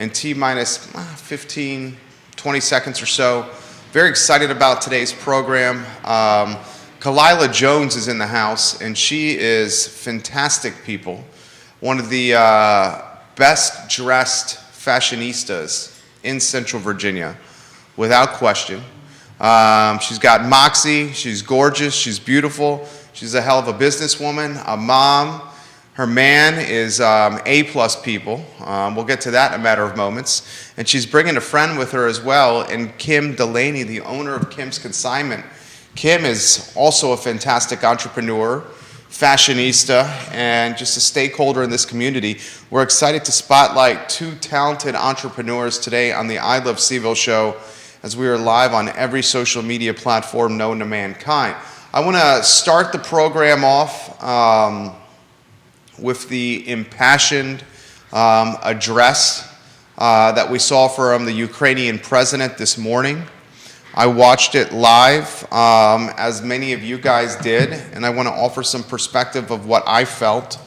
in T minus 15, 20 seconds or so. Very excited about today's program. Kalila Jones is in the house, and she is fantastic people. One of the best dressed fashionistas in Central Virginia, without question. She's got moxie, she's gorgeous, she's beautiful, she's a hell of a businesswoman, a mom. Her man is A-plus people. We'll get to that in a matter of moments. And she's bringing a friend with her as well, and Kim Delaney, the owner of Kim's Consignment. Kim is also a fantastic entrepreneur, fashionista, and just a stakeholder in this community. We're excited to spotlight two talented entrepreneurs today on the I Love CVille show, as we are live on every social media platform known to mankind. I want to start the program off with the impassioned address that we saw from the Ukrainian president this morning. I watched it live, as many of you guys did, and I want to offer some perspective of what I felt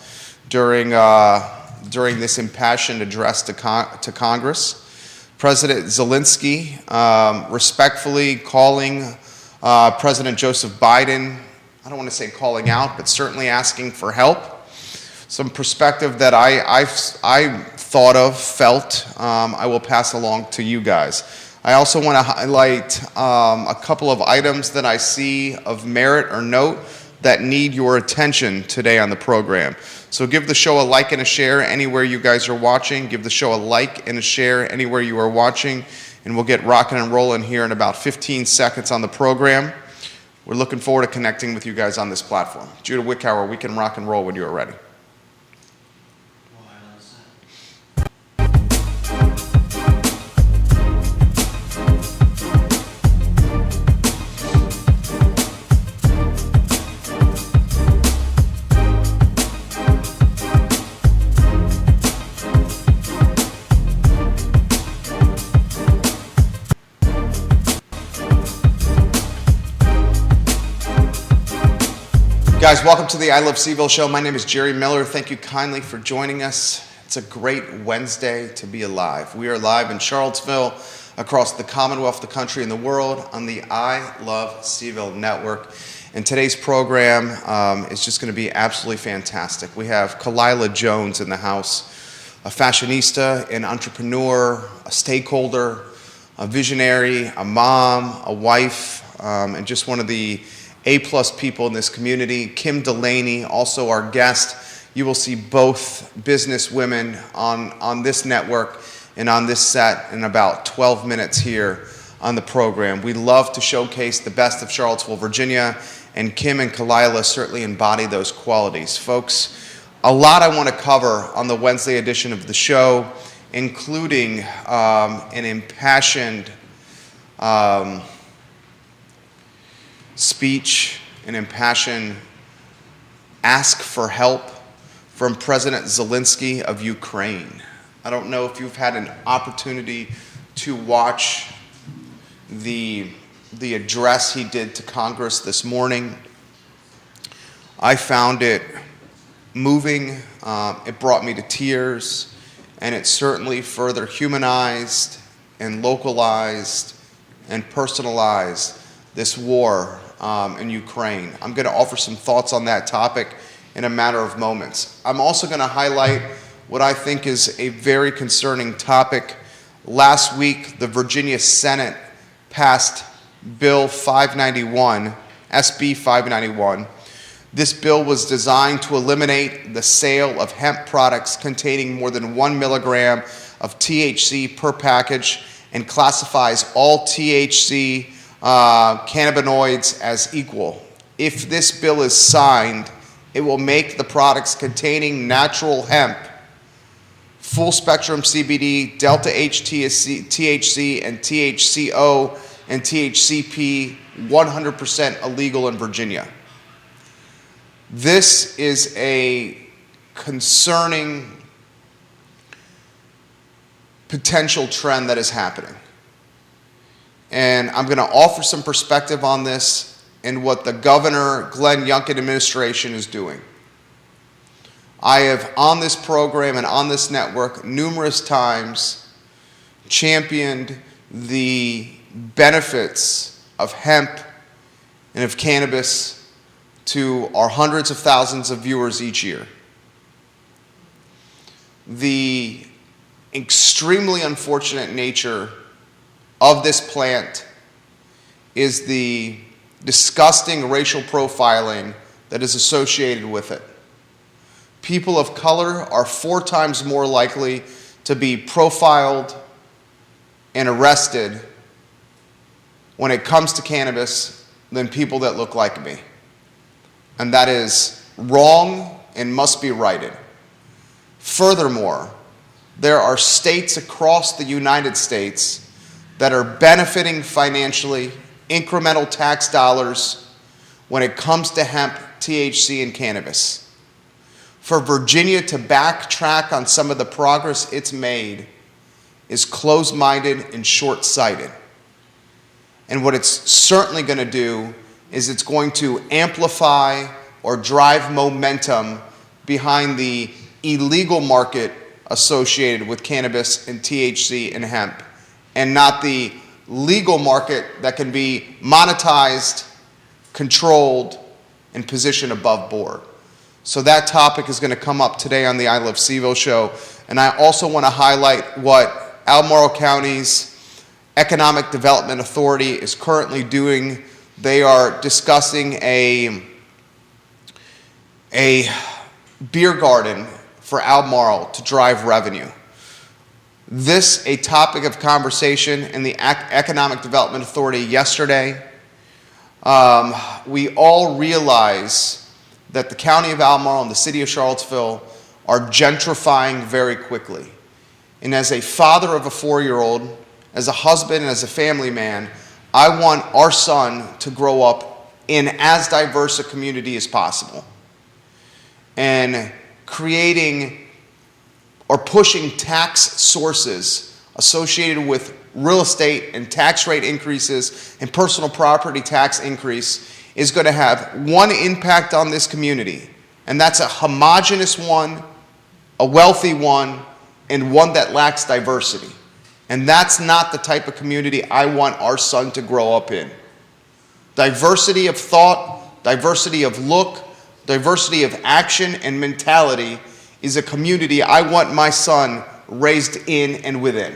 during this impassioned address to Congress. President Zelensky respectfully calling President Joseph Biden, I don't want to say calling out, but certainly asking for help. Some perspective that I thought of, felt, I will pass along to you guys. I also want to highlight a couple of items that I see of merit or note that need your attention today on the program. So give the show a like and a share anywhere you guys are watching. Give the show a like and a share anywhere you are watching, and we'll get rocking and rolling here in about 15 seconds on the program. We're looking forward to connecting with you guys on this platform. Judah Wickower, we can rock and roll when you are ready. Guys, welcome to the I Love CVille show. My name is Jerry Miller. Thank you kindly for joining us. It's a great Wednesday to be alive. We are live in Charlottesville, across the Commonwealth, the country, and the world on the I Love CVille network. And today's program is just going to be absolutely fantastic. We have Kalila Jones in the house, a fashionista, an entrepreneur, a stakeholder, a visionary, a mom, a wife, and just one of the A-plus people in this community. Kim Delaney, also our guest. You will see both business women on this network and on this set in about 12 minutes here on the program. We love to showcase the best of Charlottesville, Virginia, and Kim and Kalila certainly embody those qualities. Folks, a lot I want to cover on the Wednesday edition of the show, including an impassioned speech, an impassioned ask for help from President Zelensky of Ukraine. I don't know if you've had an opportunity to watch the address he did to Congress this morning. I found it moving. It brought me to tears, and it certainly further humanized and localized and personalized this war in Ukraine. I'm going to offer some thoughts on that topic in a matter of moments. I'm also going to highlight what I think is a very concerning topic. Last week, the Virginia Senate passed Bill 591, SB 591. This bill was designed to eliminate the sale of hemp products containing more than 1 milligram of THC per package and classifies all THC cannabinoids as equal. If this bill is signed, it will make the products containing natural hemp, full spectrum CBD, delta H THC, and THCO and THCP 100% illegal in Virginia. This is a concerning potential trend that is happening. And I'm going to offer some perspective on this and what the Governor Glenn Youngkin administration is doing. I have, on this program and on this network, numerous times championed the benefits of hemp and of cannabis to our hundreds of thousands of viewers each year. The extremely unfortunate nature of this plant is the disgusting racial profiling that is associated with it. People of color are 4 times more likely to be profiled and arrested when it comes to cannabis than people that look like me. And that is wrong and must be righted. Furthermore, there are states across the United States that are benefiting financially, incremental tax dollars, when it comes to hemp, THC, and cannabis. For Virginia to backtrack on some of the progress it's made is closed-minded and short-sighted. And what it's certainly going to do is it's going to amplify or drive momentum behind the illegal market associated with cannabis and THC and hemp, and not the legal market that can be monetized, controlled, and positioned above board. So that topic is going to come up today on the I Love CVille show. And I also want to highlight what Albemarle County's Economic Development Authority is currently doing. They are discussing a beer garden for Albemarle to drive revenue. This a topic of conversation in the Economic Development Authority yesterday. We all realize that the County of Albemarle and the City of Charlottesville are gentrifying very quickly. And as a father of a 4-year-old, as a husband and as a family man, I want our son to grow up in as diverse a community as possible. And creating or pushing tax sources associated with real estate and tax rate increases and personal property tax increase is going to have one impact on this community, and that's a homogeneous one, a wealthy one, and one that lacks diversity. And that's not the type of community I want our son to grow up in. Diversity of thought, diversity of look, diversity of action and mentality is a community I want my son raised in and within.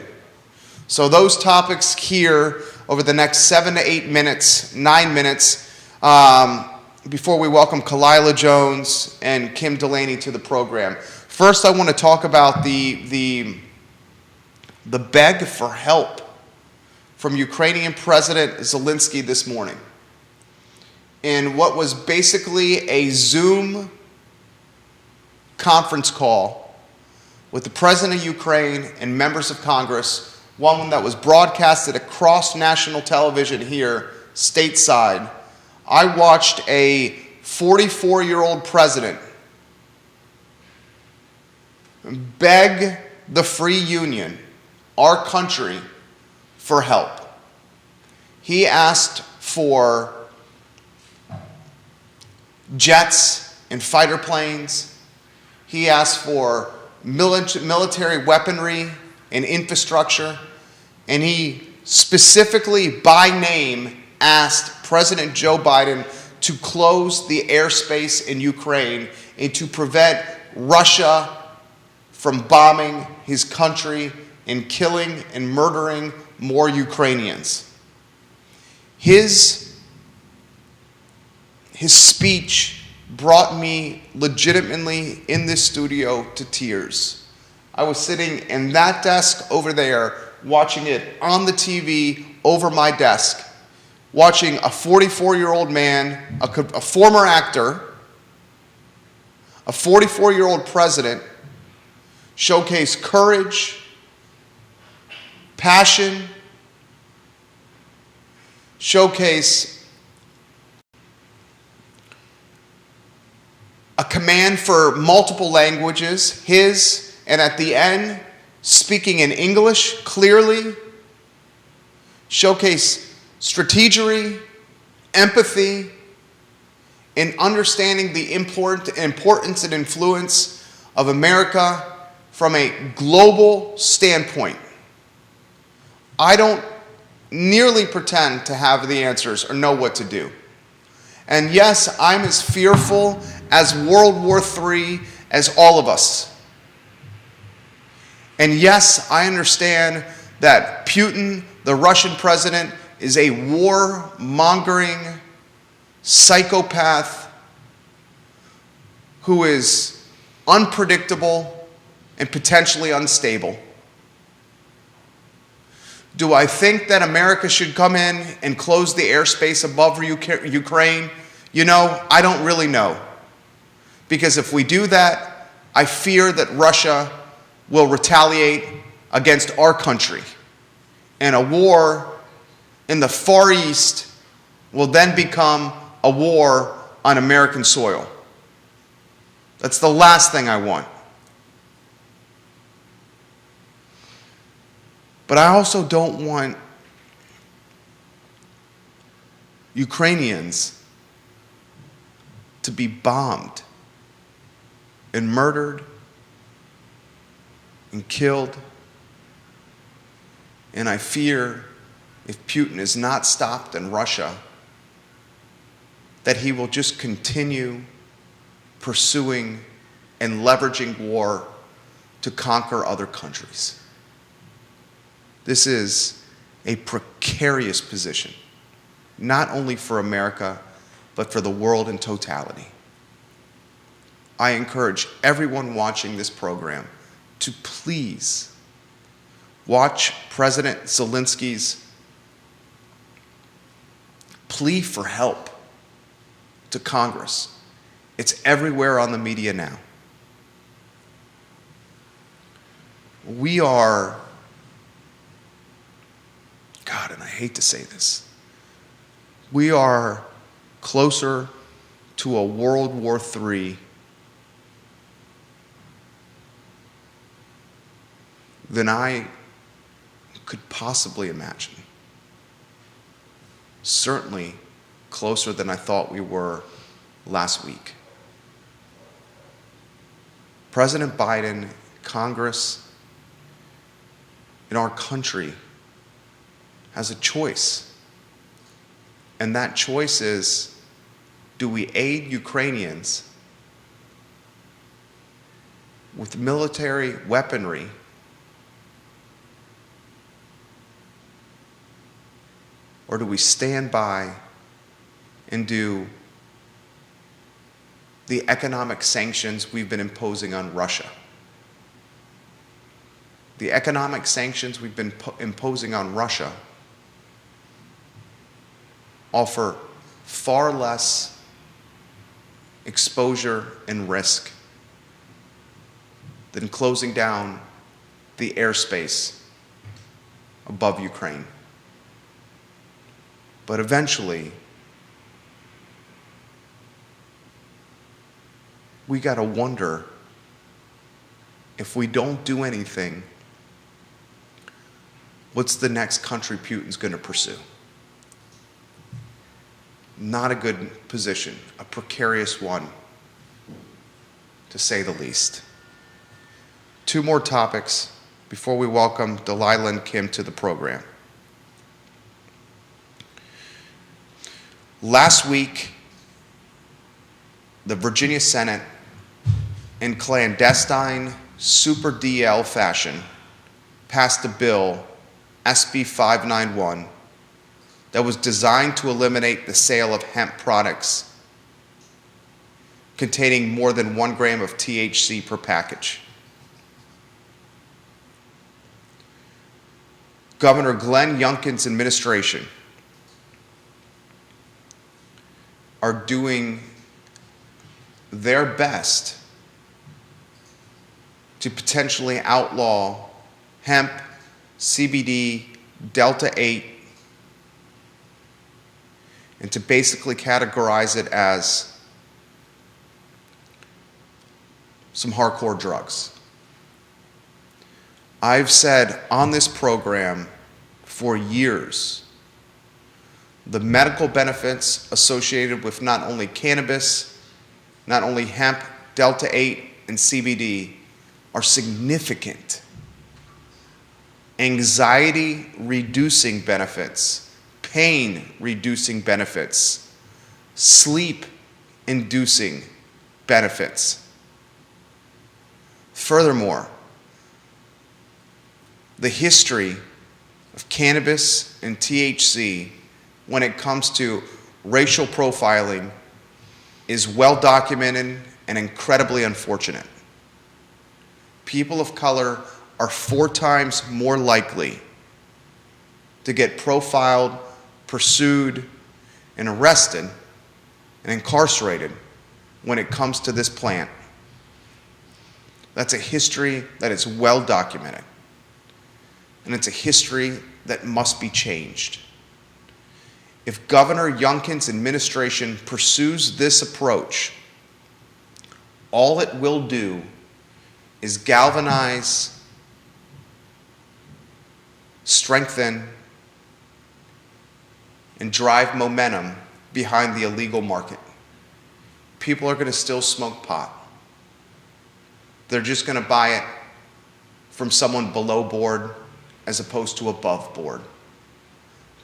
So those topics here over the next 7 to 8 minutes, 9 minutes, before we welcome Kalila Jones and Kim Delaney to the program. First, I want to talk about the beg for help from Ukrainian President Zelensky this morning in what was basically a Zoom conference call with the President of Ukraine and members of Congress, one that was broadcasted across national television here, stateside. I watched a 44-year-old president beg the Free Union, our country, for help. He asked for jets and fighter planes. He asked for military weaponry and infrastructure. And he specifically, by name, asked President Joe Biden to close the airspace in Ukraine and to prevent Russia from bombing his country and killing and murdering more Ukrainians. His speech brought me legitimately in this studio to tears. I was sitting in that desk over there, watching it on the TV over my desk, watching a 44-year-old man, a former actor, a 44-year-old president showcase courage, passion, showcase a command for multiple languages, his, and at the end, speaking in English clearly, showcase strategy, empathy, and understanding the importance and influence of America from a global standpoint. I don't nearly pretend to have the answers or know what to do. And yes, I'm as fearful as World War III as all of us. And yes, I understand that Putin, the Russian president, is a war-mongering psychopath who is unpredictable and potentially unstable. Do I think that America should come in and close the airspace above Ukraine? You know, I don't really know. Because if we do that, I fear that Russia will retaliate against our country. And a war in the Far East will then become a war on American soil. That's the last thing I want. But I also don't want Ukrainians to be bombed and murdered and killed. And I fear if Putin is not stopped in Russia, that he will just continue pursuing and leveraging war to conquer other countries. This is a precarious position, not only for America, but for the world in totality. I encourage everyone watching this program to please watch President Zelensky's plea for help to Congress. It's everywhere on the media now. We are, God, and I hate to say this, we are closer to a World War III than I could possibly imagine. Certainly closer than I thought we were last week. President Biden, Congress, and our country has a choice. And that choice is, do we aid Ukrainians with military weaponry or do we stand by and do the economic sanctions we've been imposing on Russia? The economic sanctions we've been imposing on Russia offer far less exposure and risk than closing down the airspace above Ukraine. But eventually, we got to wonder if we don't do anything, what's the next country Putin's going to pursue? Not a good position, a precarious one, to say the least. Two more topics before we welcome Delilah and Kim to the program. Last week, the Virginia Senate, in clandestine super DL fashion, passed a bill, SB 591, that was designed to eliminate the sale of hemp products containing more than 1 gram of THC per package. Governor Glenn Youngkin's administration are doing their best to potentially outlaw hemp, CBD, Delta 8, and to basically categorize it as some hardcore drugs. I've said on this program for years the medical benefits associated with not only cannabis, not only hemp, Delta 8, and CBD are significant. anxiety reducing benefits, pain reducing benefits, sleep inducing benefits. Furthermore, the history of cannabis and THC when it comes to racial profiling is well documented and incredibly unfortunate. People of color are 4 times more likely to get profiled, pursued, and arrested and incarcerated when it comes to this plant. That's a history that is well documented. And it's a history that must be changed. If Governor Youngkin's administration pursues this approach, all it will do is galvanize, strengthen, and drive momentum behind the illegal market. People are going to still smoke pot. They're just going to buy it from someone below board as opposed to above board.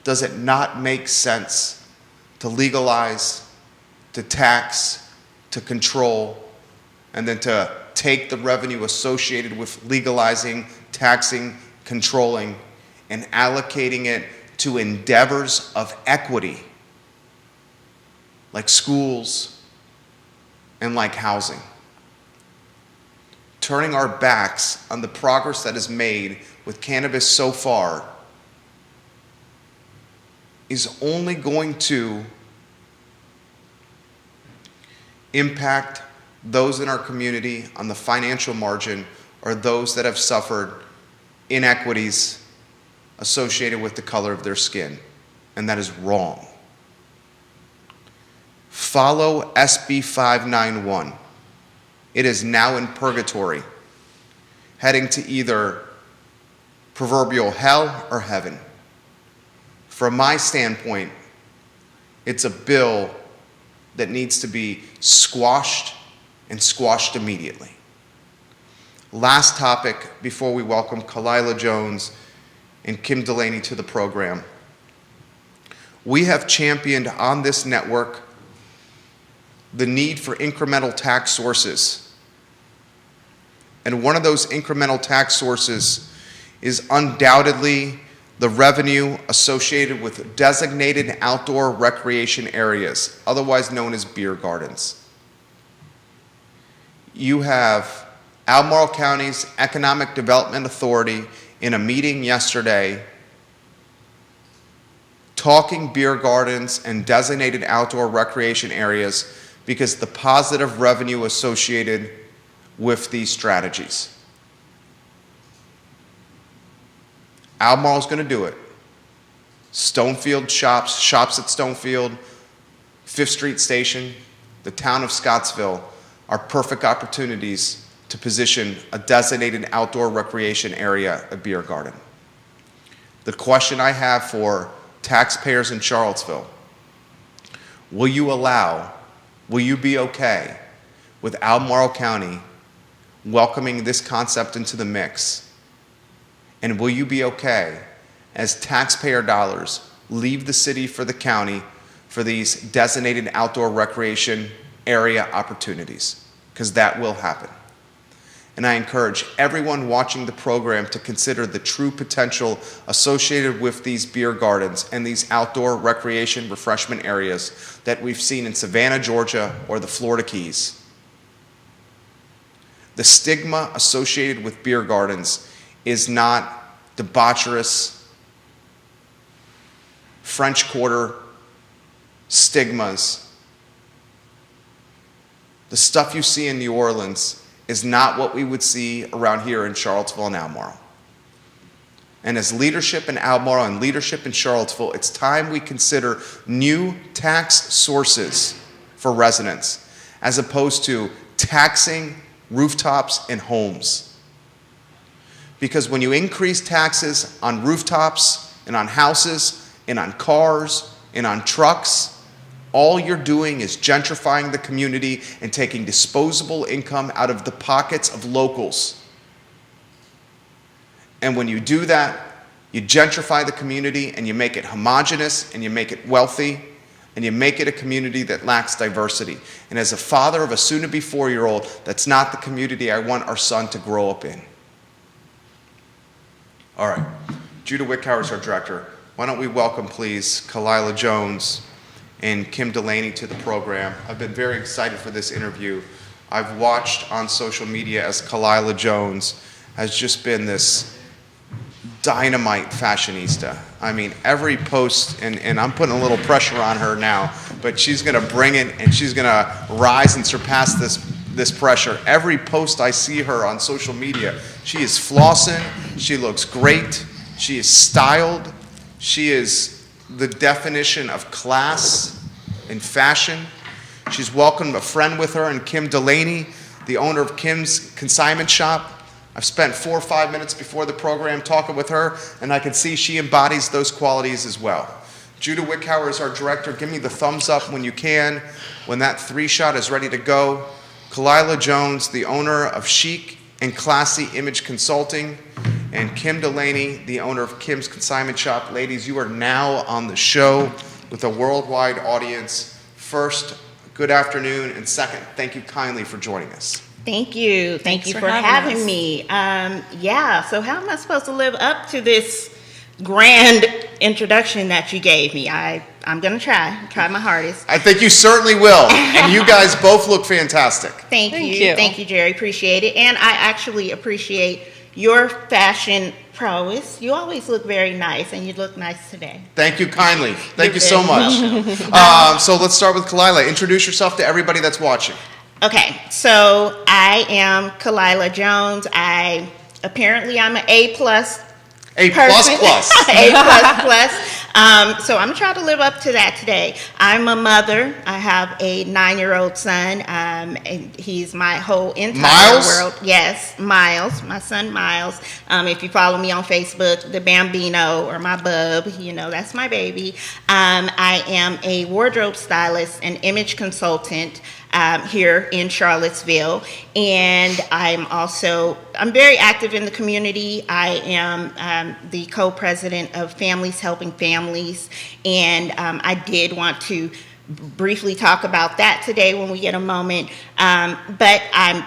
Does it not make sense to legalize, to tax, to control, and then to take the revenue associated with legalizing, taxing, controlling, and allocating it to endeavors of equity, like schools and like housing? Turning our backs on the progress that is made with cannabis so far is only going to impact those in our community on the financial margin or those that have suffered inequities associated with the color of their skin. And that is wrong. Follow SB 591. It is now in purgatory, heading to either proverbial hell or heaven. From my standpoint, it's a bill that needs to be squashed and squashed immediately. Last topic before we welcome Kalila Jones and Kim Delaney to the program. We have championed on this network the need for incremental tax sources. And one of those incremental tax sources is undoubtedly the revenue associated with designated outdoor recreation areas, otherwise known as beer gardens. You have Albemarle County's Economic Development Authority in a meeting yesterday talking beer gardens and designated outdoor recreation areas because the positive revenue associated with these strategies. Albemarle is going to do it. Stonefield shops at Stonefield, 5th Street Station, the town of Scottsville are perfect opportunities to position a designated outdoor recreation area, a beer garden. The question I have for taxpayers in Charlottesville, will you be okay with Albemarle County welcoming this concept into the mix? And will you be okay as taxpayer dollars leave the city for the county for these designated outdoor recreation area opportunities? Because that will happen. And I encourage everyone watching the program to consider the true potential associated with these beer gardens and these outdoor recreation refreshment areas that we've seen in Savannah, Georgia, or the Florida Keys. The stigma associated with beer gardens is not debaucherous French Quarter stigmas. The stuff you see in New Orleans is not what we would see around here in Charlottesville and Albemarle. And as leadership in Albemarle and leadership in Charlottesville, it's time we consider new tax sources for residents as opposed to taxing rooftops and homes. Because when you increase taxes on rooftops and on houses and on cars and on trucks, all you're doing is gentrifying the community and taking disposable income out of the pockets of locals. And when you do that, you gentrify the community and you make it homogenous and you make it wealthy and you make it a community that lacks diversity. And as a father of a soon-to-be 4-year-old, that's not the community I want our son to grow up in. All right, Judah Wickhauer is our director. Why don't we welcome, please, Kalila Jones and Kim Delaney to the program. I've been very excited for this interview. I've watched on social media as Kalila Jones has just been this dynamite fashionista. I mean, every post, and I'm putting a little pressure on her now, but she's gonna bring it and she's gonna rise and surpass this pressure. Every post I see her on social media, she is flossing, she looks great, she is styled, she is the definition of class and fashion. She's welcomed a friend with her, and Kim Delaney, the owner of Kim's Consignment Shop. I've spent 4 or 5 minutes before the program talking with her, and I can see she embodies those qualities as well. Judah Wickhauer is our director. Give me the thumbs up when you can, when that 3-shot is ready to go. Kalila Jones, the owner of Chic and Classy Image Consulting, and Kim Delaney, the owner of Kim's Consignment Shop. Ladies, you are now on the show with a worldwide audience. First, good afternoon, and second, thank you kindly for joining us. Thank you. Thank you for having me. So how am I supposed to live up to this grand introduction that you gave me? I'm going to try my hardest. I think you certainly will. And you guys both look fantastic. Thank you. Thank you, Jerry. Appreciate it. And I actually appreciate your fashion prowess. You always look very nice, and you look nice today. Thank you kindly. Thank you so much. So let's start with Kalila. Introduce yourself to everybody that's watching. Okay, so I am Kalila Jones. I'm an A plus. A plus plus. A plus plus. So I'm trying to live up to that today. I'm a mother. I have a 9-year-old son, and he's my whole entire world. Yes, Miles, my son Miles. If you follow me on Facebook, the Bambino or my bub, that's my baby. I am a wardrobe stylist and image consultant here in Charlottesville, and I'm very active in the community. I am the co-president of Families Helping Families, and I did want to briefly talk about that today when we get a moment, but I'm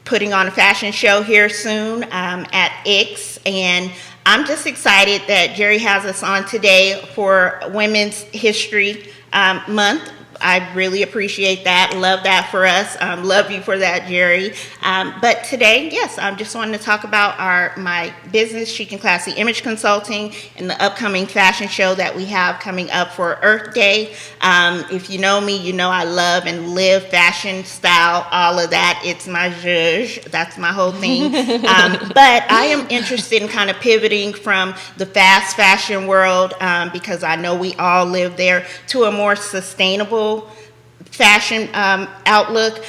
putting on a fashion show here soon at Ix, and I'm just excited that Jerry has us on today for Women's History Month. I really appreciate that. Love that for us. Love you for that, Jerry. But today, yes, I'm just wanting to talk about my business, Chic and Classy Image Consulting, and the upcoming fashion show that we have coming up for Earth Day. If you know me, you know I love and live fashion, style, all of that. It's my zhuzh. That's my whole thing. But I am interested in kind of pivoting from the fast fashion world, because I know we all live there, to a more sustainable fashion outlook.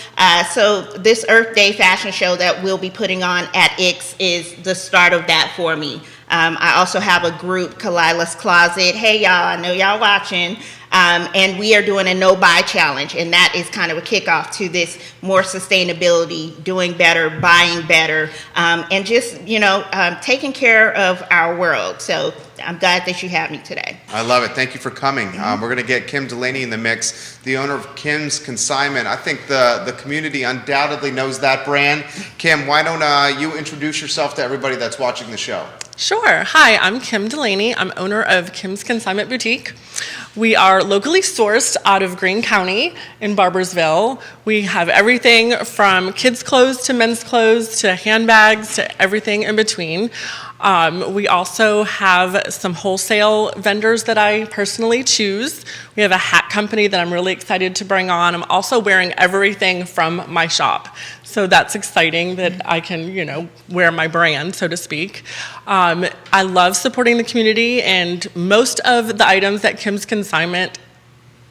So this Earth Day fashion show that we'll be putting on at Ix is the start of that for me. I also have a group, Kalila's Closet. Hey y'all, I know y'all watching. And we are doing a no-buy challenge, and that is kind of a kickoff to this more sustainability, doing better, buying better, and just, taking care of our world. So I'm glad that you have me today. I love it. Thank you for coming. We're going to get Kim Delaney in the mix, the owner of Kim's Consignment. I think the community undoubtedly knows that brand. Kim, why don't you introduce yourself to everybody that's watching the show? Sure. Hi, I'm Kim Delaney. I'm owner of Kim's Consignment Boutique. We are locally sourced out of Greene County in Barboursville. We have everything from kids' clothes to men's clothes to handbags to everything in between. We also have some wholesale vendors that I personally choose. We have a hat company that I'm really excited to bring on. I'm also wearing everything from my shop. So that's exciting that I can, wear my brand, so to speak. I love supporting the community, and most of the items at Kim's Consignment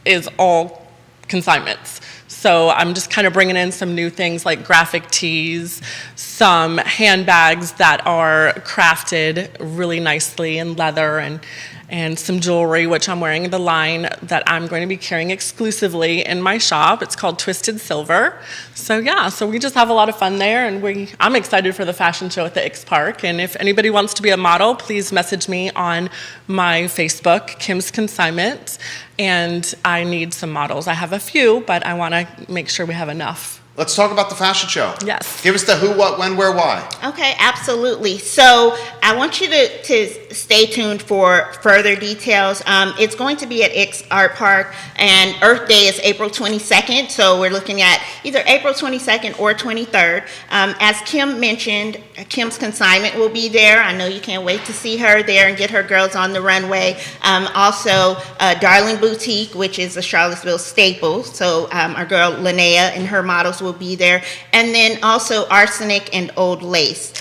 is all consignments. So I'm just kind of bringing in some new things like graphic tees, some handbags that are crafted really nicely in leather, and some jewelry, which I'm wearing the line that I'm going to be carrying exclusively in my shop. It's called Twisted Silver. So yeah, so we just have a lot of fun there, and I'm excited for the fashion show at the X Park. And if anybody wants to be a model, please message me on my Facebook, Kim's Consignment, and I need some models. I have a few, but I want to make sure we have enough. Let's talk about the fashion show. Yes. Give us the who, what, when, where, why. Okay, absolutely. So I want you to stay tuned for further details. It's going to be at X Art Park, and Earth Day is April 22nd, so we're looking at either April 22nd or 23rd. As Kim mentioned, Kim's Consignment will be there. I know you can't wait to see her there and get her girls on the runway. Also, Darling Boutique, which is a Charlottesville staple, so our girl Linnea and her models will be there, and then also Arsenic and Old Lace.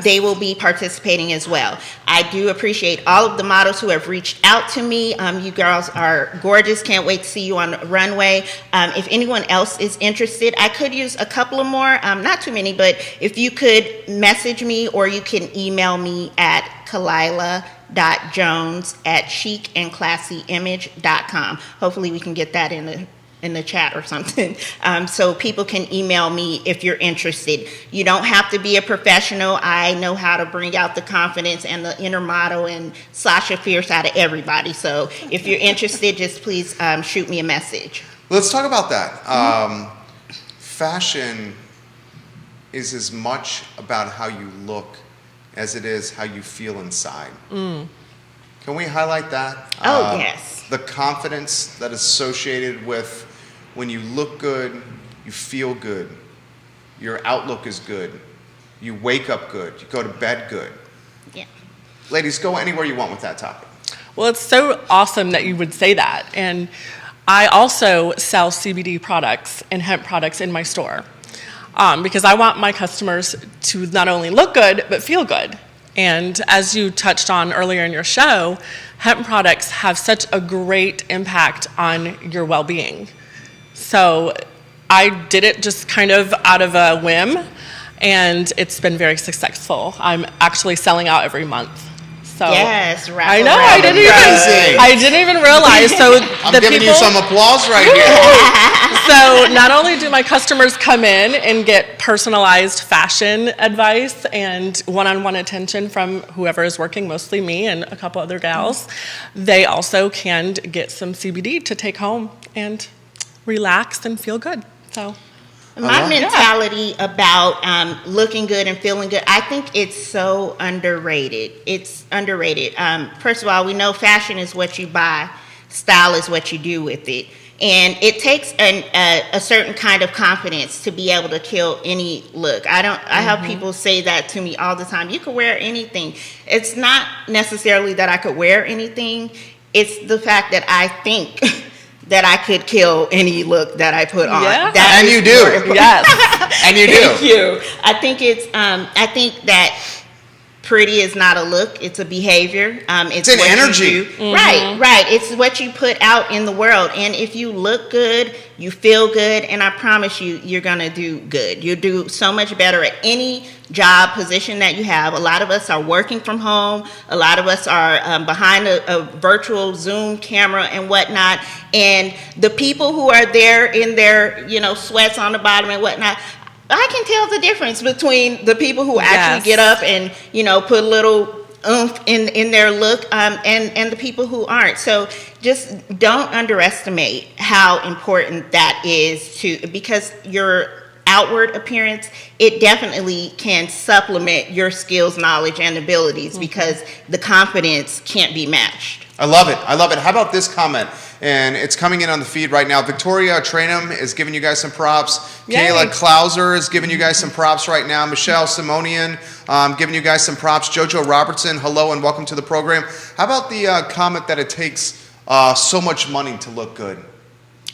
They will be participating as well. I do appreciate all of the models who have reached out to me. You girls are gorgeous. Can't wait to see you on the runway. If anyone else is interested, I could use a couple of more, not too many, but if you could message me, or you can email me at kalila.jones@chicandclassyimage.com. Hopefully we can get that in the chat or something, so people can email me if you're interested. You don't have to be a professional. I know how to bring out the confidence and the inner model and Sasha Fierce out of everybody. So if you're interested, just please shoot me a message. Let's talk about that. Fashion is as much about how you look as it is how you feel inside. Can we highlight that? Oh, yes. The confidence that is associated with when you look good, you feel good, your outlook is good, you wake up good, you go to bed good. Yeah. Ladies, go anywhere you want with that topic. Well, it's so awesome that you would say that. And I also sell CBD products and hemp products in my store, because I want my customers to not only look good, but feel good. And as you touched on earlier in your show, hemp products have such a great impact on your well-being. So I did it just kind of out of a whim, and it's been very successful. I'm actually selling out every month. So Yes, right. I know, I didn't even realize. So I'm giving you some applause right here. So not only do my customers come in and get personalized fashion advice and one-on-one attention from whoever is working, mostly me and a couple other gals, they also can get some CBD to take home and relax and feel good. So my mentality about looking good and feeling good, I think it's so underrated. It's underrated. First of all, we know fashion is what you buy, style is what you do with it. And it takes a certain kind of confidence to be able to kill any look. I have people say that to me all the time. You could wear anything. It's not necessarily that I could wear anything. It's the fact that I think that I could kill any look that I put on. Yeah. And you do. yes. And you do. Thank you. I think I think that pretty is not a look, it's a behavior. It's an what energy. you do. Right. It's what you put out in the world. And if you look good, you feel good, and I promise you, you're gonna do good. You do so much better at any job position that you have. A lot of us are working from home. A lot of us are behind a virtual Zoom camera and whatnot. And the people who are there in their, sweats on the bottom and whatnot, I can tell the difference between the people who actually get up and, put a little oomph in their look, and the people who aren't. So just don't underestimate how important that is because your outward appearance, it definitely can supplement your skills, knowledge, and abilities, because the confidence can't be matched. I love it. How about this comment? And it's coming in on the feed right now. Victoria Trainum is giving you guys some props. Yay. Kayla Klauser is giving you guys some props right now. Michelle Simonian giving you guys some props. Jojo Robertson, hello and welcome to the program. How about the comment that it takes so much money to look good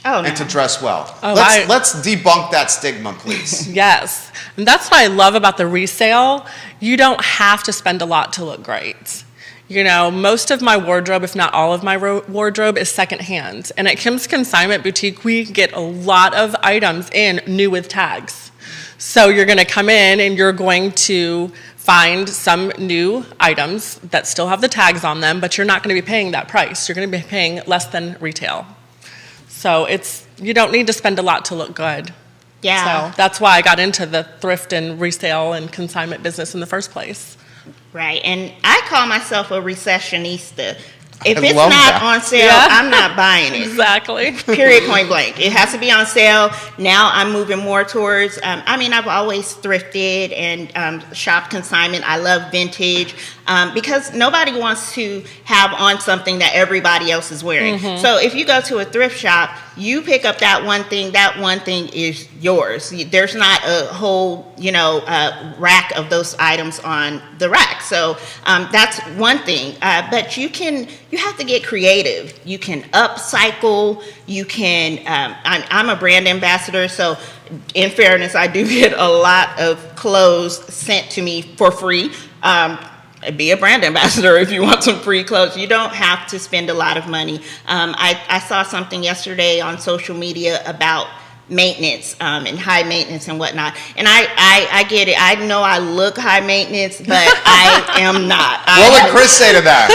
and to dress well? Let's debunk that stigma, please. Yes. And that's what I love about the resale. You don't have to spend a lot to look great. Most of my wardrobe, if not all of my wardrobe, is secondhand. And at Kim's Consignment Boutique, we get a lot of items in new with tags. So you're going to come in and you're going to find some new items that still have the tags on them, but you're not going to be paying that price. You're going to be paying less than retail. So you don't need to spend a lot to look good. Yeah. So that's why I got into the thrift and resale and consignment business in the first place. Right. And I call myself a recessionista. If it's love not that. on sale, Yeah. I'm not buying it. Exactly. Period, point blank. It has to be on sale. Now I'm moving more towards, I've always thrifted and shopped consignment. I love vintage because nobody wants to have on something that everybody else is wearing. So if you go to a thrift shop, you pick up that one thing is yours. There's not a whole, rack of those items on the rack. So that's one thing. But you have to get creative. You can upcycle. You can. I'm a brand ambassador, so in fairness, I do get a lot of clothes sent to me for free. Be a brand ambassador if you want some free clothes. You don't have to spend a lot of money. I saw something yesterday on social media about maintenance and high maintenance and whatnot. And I get it. I know I look high maintenance, but I am not. What would Chris say to that?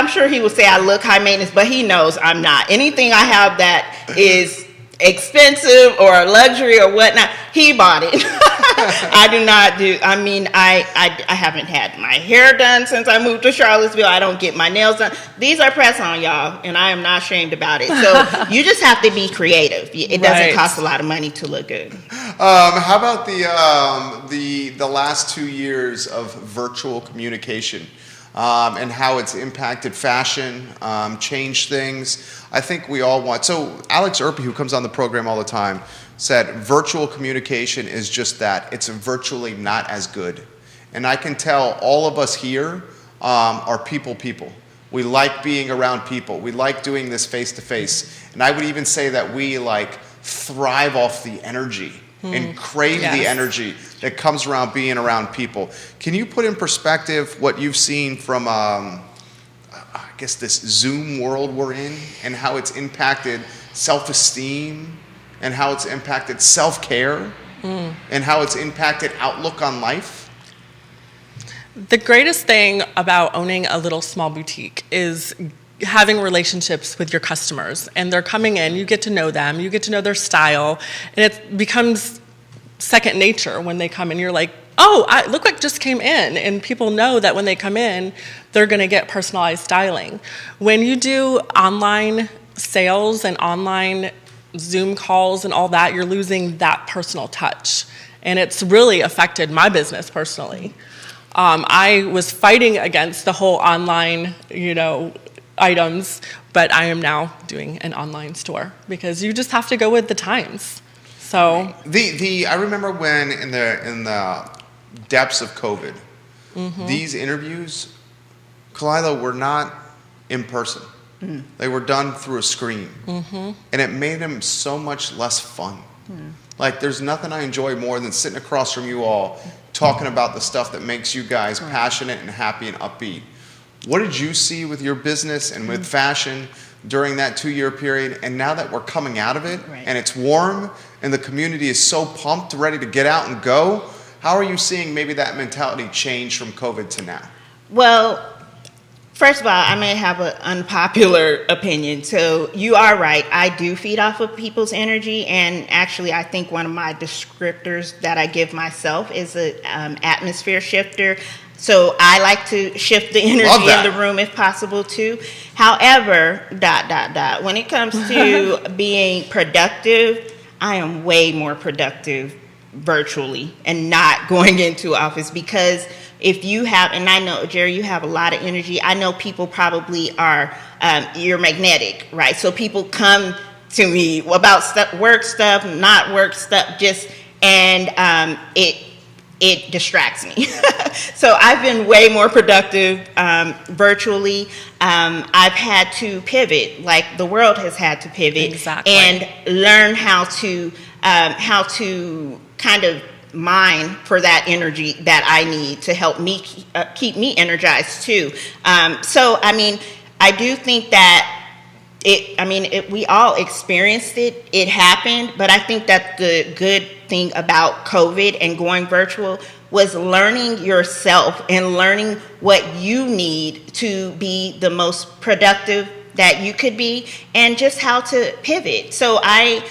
I'm sure he would say I look high maintenance, but he knows I'm not. Anything I have that is expensive or luxury or whatnot, he bought it. I do not do. I haven't had my hair done since I moved to Charlottesville. I don't get my nails done. These are press on, y'all, and I am not ashamed about it. So you just have to be creative. It doesn't cost a lot of money to look good. How about the last 2 years of virtual communication? And how it's impacted fashion, changed things. I think we all want. So Alex Erpy, who comes on the program all the time, said virtual communication is just that. It's virtually not as good. And I can tell all of us here are people. We like being around people. We like doing this face to face. And I would even say that we thrive off the energy and crave the energy that comes around being around people. Can you put in perspective what you've seen from, this Zoom world we're in, and how it's impacted self-esteem, and how it's impacted self-care, and how it's impacted outlook on life? The greatest thing about owning a little small boutique is having relationships with your customers, and they're coming in, you get to know them, you get to know their style, and it becomes second nature when they come in. You're like, oh, look what just came in, and people know that when they come in, they're going to get personalized styling. When you do online sales and online Zoom calls and all that, you're losing that personal touch, and it's really affected my business personally. I was fighting against the whole online, items, but I am now doing an online store because you just have to go with the times. So I remember when in the depths of COVID, these interviews, Kalila, were not in person. They were done through a screen, and it made them so much less fun. There's nothing I enjoy more than sitting across from you all, talking about the stuff that makes you guys passionate and happy and upbeat. What did you see with your business and with fashion during that 2-year period? And now that we're coming out of it, and it's warm and the community is so pumped, ready to get out and go, how are you seeing maybe that mentality change from COVID to now? Well, first of all, I may have an unpopular opinion. So you are right. I do feed off of people's energy. And actually, I think one of my descriptors that I give myself is an atmosphere shifter. So I like to shift the energy in the room if possible too. However, when it comes to being productive, I am way more productive virtually and not going into office, because if you have, and I know, Jerry, you have a lot of energy. I know people probably are, you're magnetic, right? So people come to me about work stuff, not work stuff, and it distracts me. So I've been way more productive virtually. I've had to pivot, like the world has had to pivot, and learn how to kind of mine for that energy that I need to help me keep me energized too. So I do think that we all experienced it. It happened, but I think that the good thing about COVID and going virtual was learning yourself and learning what you need to be the most productive that you could be, and just how to pivot. So I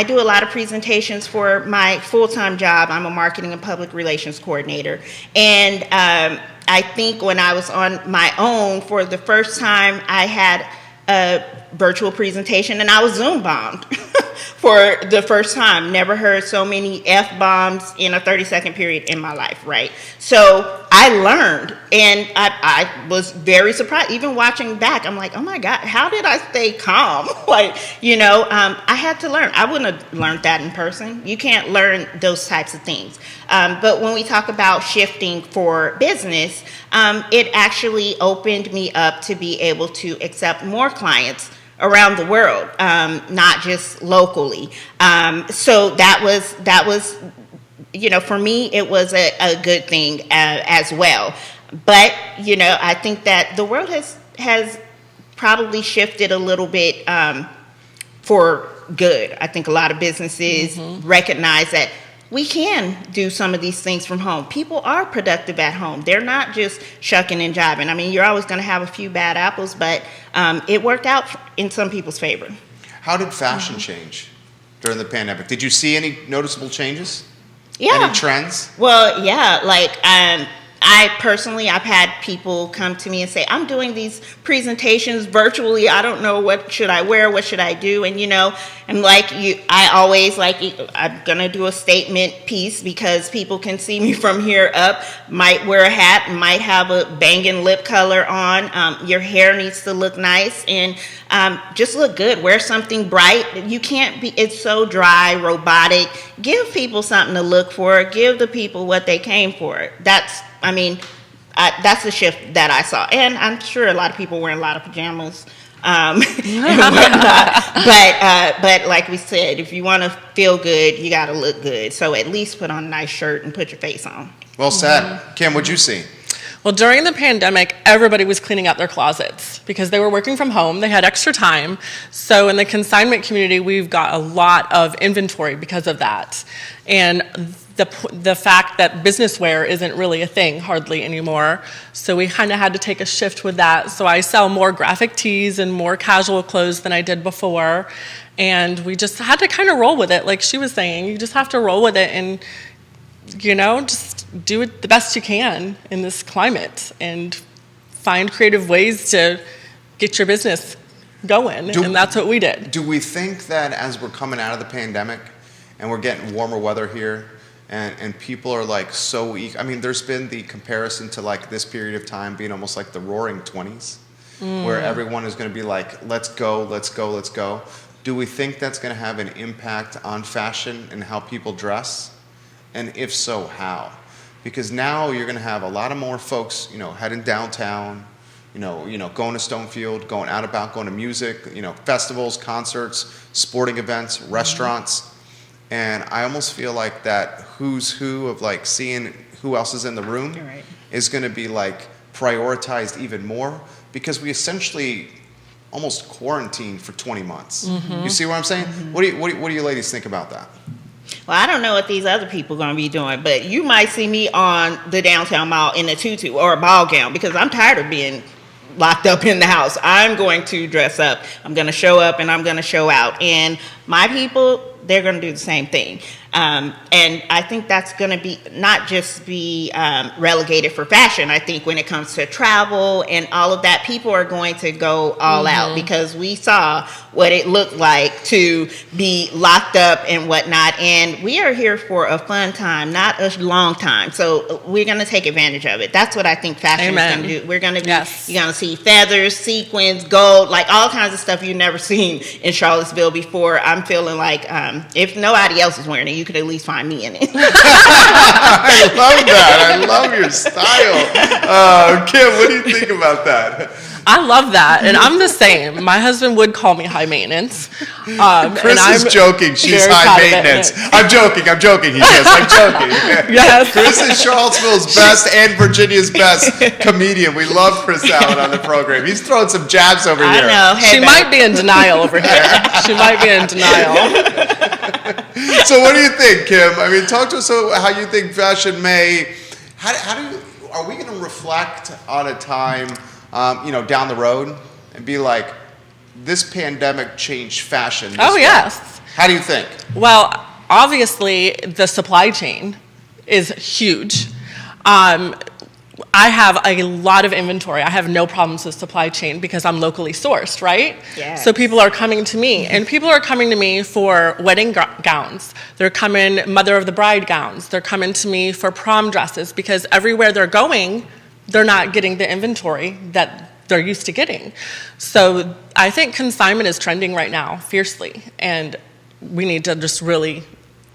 do a lot of presentations for my full-time job. I'm a marketing and public relations coordinator, and I think when I was on my own for the first time, I had a virtual presentation, and I was Zoom bombed for the first time. Never heard so many F-bombs in a 30-second period in my life, right? So I learned, and I was very surprised. Even watching back, I'm like, oh my God, how did I stay calm? I had to learn. I wouldn't have learned that in person. You can't learn those types of things. But when we talk about shifting for business, it actually opened me up to be able to accept more clients around the world, not just locally. So that was, for me, it was a good thing as well. But, I think that the world has probably shifted a little bit for good. I think a lot of businesses recognize that we can do some of these things from home. People are productive at home. They're not just shucking and jiving. I mean, you're always going to have a few bad apples, but it worked out in some people's favor. How did fashion change during the pandemic? Did you see any noticeable changes? Yeah. Any trends? Well, yeah, I've had people come to me and say, I'm doing these presentations virtually. I don't know what should I wear, what should I do? And, I'm like you, I'm going to do a statement piece because people can see me from here up. Might wear a hat, might have a banging lip color on. Your hair needs to look nice and just look good. Wear something bright. You can't be, it's so dry, robotic. Give people something to look for. Give the people what they came for. That's the shift that I saw. And I'm sure a lot of people wearing a lot of pajamas and whatnot. But like we said, if you want to feel good, you got to look good. So at least put on a nice shirt and put your face on. Well said. Kim, what'd you see? Well, during the pandemic, everybody was cleaning out their closets because they were working from home. They had extra time. So in the consignment community, we've got a lot of inventory because of that. And the fact that business wear isn't really a thing hardly anymore. So we kind of had to take a shift with that. So I sell more graphic tees and more casual clothes than I did before. And we just had to kind of roll with it. Like she was saying, you just have to roll with it and, just do it the best you can in this climate and find creative ways to get your business going. And that's what we did. Do we think that as we're coming out of the pandemic and we're getting warmer weather here, and people are there's been the comparison to this period of time being almost like the roaring 20s, where everyone is going to be like, let's go, let's go, let's go. Do we think that's going to have an impact on fashion and how people dress? And if so, how? Because now you're going to have a lot of more folks, heading downtown, going to Stonefield, going out about, going to music, festivals, concerts, sporting events, restaurants. And I almost feel like that who's who of seeing who else is in the room is going to be prioritized even more because we essentially almost quarantined for 20 months. You see what I'm saying? What do you ladies think about that? Well, I don't know what these other people are going to be doing, but you might see me on the downtown mall in a tutu or a ball gown because I'm tired of being locked up in the house. I'm going to dress up. I'm going to show up and I'm going to show out. And my people, they're going to do the same thing. And I think that's going to be not just be relegated for fashion. I think when it comes to travel and all of that, people are going to go all out because we saw what it looked like to be locked up and whatnot. And we are here for a fun time, not a long time. So we're going to take advantage of it. That's what I think fashion is going to do. We're going to be, you're going to see feathers, sequins, gold, all kinds of stuff you've never seen in Charlottesville before. I'm feeling like if nobody else is wearing it, you could at least find me in it. I love that. I love your style. Kim, what do you think about that? I love that, and I'm the same. My husband would call me high maintenance. Chris is joking. She's very high proud of it. maintenance. I'm joking. He says, I'm joking. Yes. Chris is Charlottesville's best and Virginia's best comedian. We love Chris Allen on the program. He's throwing some jabs over I here. know. Hey, She might be in denial over here. She might be in denial. So what do you think, Kim? I mean, talk to us about how you think fashion may, are we going to reflect on a time, down the road and be like, this pandemic changed fashion this Oh, way? yes. How do you think? Well, obviously, the supply chain is huge. I have a lot of inventory. I have no problems with supply chain because I'm locally sourced, right? Yes. So people are coming to me, and people are coming to me for wedding gowns. They're coming mother of the bride gowns. They're coming to me for prom dresses because everywhere they're going, they're not getting the inventory that they're used to getting. So I think consignment is trending right now fiercely, and we need to just really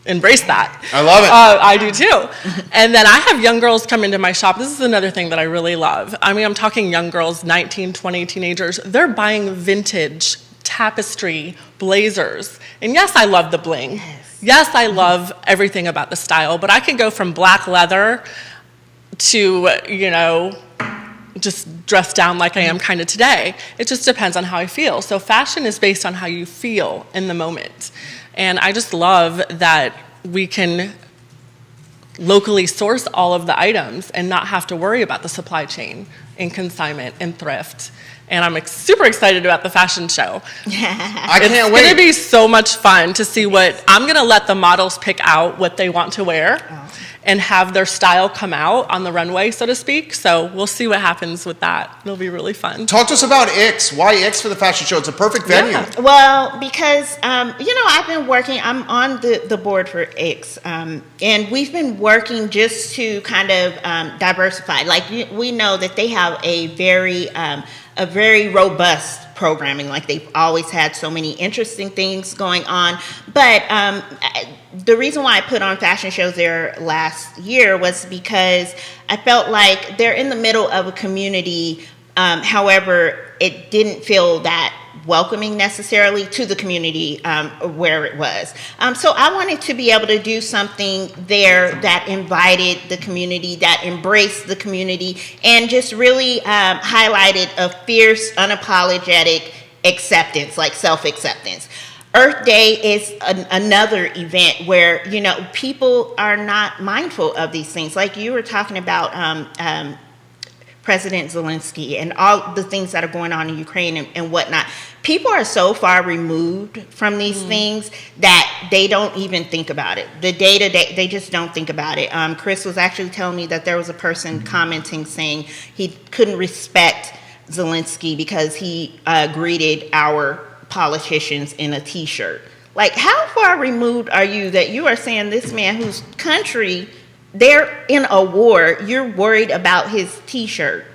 embrace that. I love it. I do too. And then I have young girls come into my shop. This is another thing that I really love. I mean, I'm talking young girls, 19, 20 teenagers. They're buying vintage tapestry blazers. And yes, I love the bling. Yes, I love everything about the style, but I could go from black leather to, just dressed down like I am kind of today. It just depends on how I feel. So fashion is based on how you feel in the moment. And I just love that we can locally source all of the items and not have to worry about the supply chain in consignment and thrift. And I'm super excited about the fashion show. I can't It's wait. going to be so much fun to see I'm going to let the models pick out what they want to wear and have their style come out on the runway, so to speak. So we'll see what happens with that. It'll be really fun. Talk to us about Ix. Why Ix for the fashion show? It's a perfect venue. Yeah. Well, because, I've been working, I'm on the board for Ix, and we've been working just to kind of diversify. Like, we know that they have a very robust programming. Like, they've always had so many interesting things going on. But the reason why I put on fashion shows there last year was because I felt like they're in the middle of a community. However, it didn't feel that welcoming necessarily to the community where it was. So I wanted to be able to do something there that invited the community, that embraced the community, and just really highlighted a fierce, unapologetic acceptance, like self-acceptance. Earth Day is another event where, people are not mindful of these things. Like you were talking about President Zelensky and all the things that are going on in Ukraine and whatnot. People are so far removed from these things that they don't even think about it. The day-to-day, they just don't think about it. Chris was actually telling me that there was a person commenting saying he couldn't respect Zelensky because he greeted our politicians in a T-shirt. Like, how far removed are you that you are saying this man whose country, they're in a war, you're worried about his T-shirt?